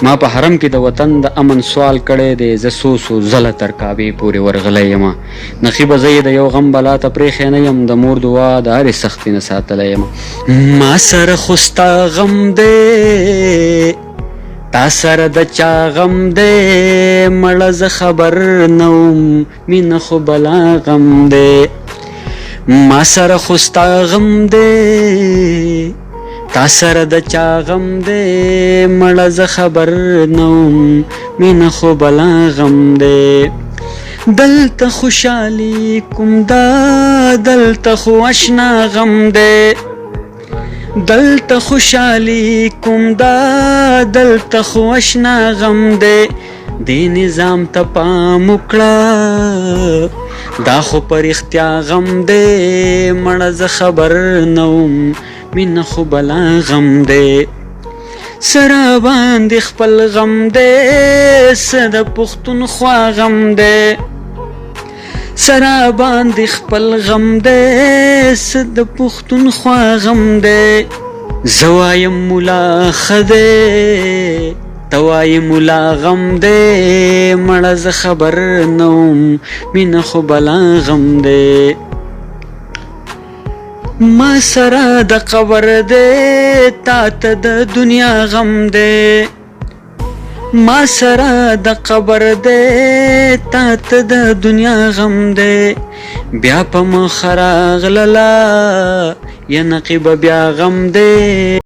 ما په حرم کې د وطن د امن سوال کړی دی، زه څو ځله تر کعبې پورې ورغلی یم. نقیبه زه یې د یو غم بلا ته پرېښی نه یم، د مور دعا د هرې سختي نه ساتلی یم. ما سره خو ستا غم دی، تا سره د چا غم دی، مړه زه خبر نه وم، مینه خو بلا غم دی. ما سره خو ستا غم دی، تا سره د چا غم دی، مړه زه خبر نه وم، مینه خو بلا غم دی. دلته خوشحالي کوم دا، دلته خو اشنا غم دی، دلته خوشحالي کوم دا، دلته خو اشنا غم دی. دې نظام ته پام وکړه، دا خو په رښتیا غم دی، مړه زه خبر نه وم، مینه خو بلا غم دی. سره باندې خپل غم دی، څه د پښتونخوا غم دی، سره باندې خپل غم دی، څه د پښتونخوا غم دی. زه وایم ملا ښه دی، ته وایې ملا غم دی، مړه زه خبر نه وم، مینه خو بلا غم دی. ما سره د قبر دی، تا ته د دنیا غم دی، ما سره د قبر دی، تا ته د دنیا غم دی. بیا په مخ راغلله یا نقیبه بیا غم دی.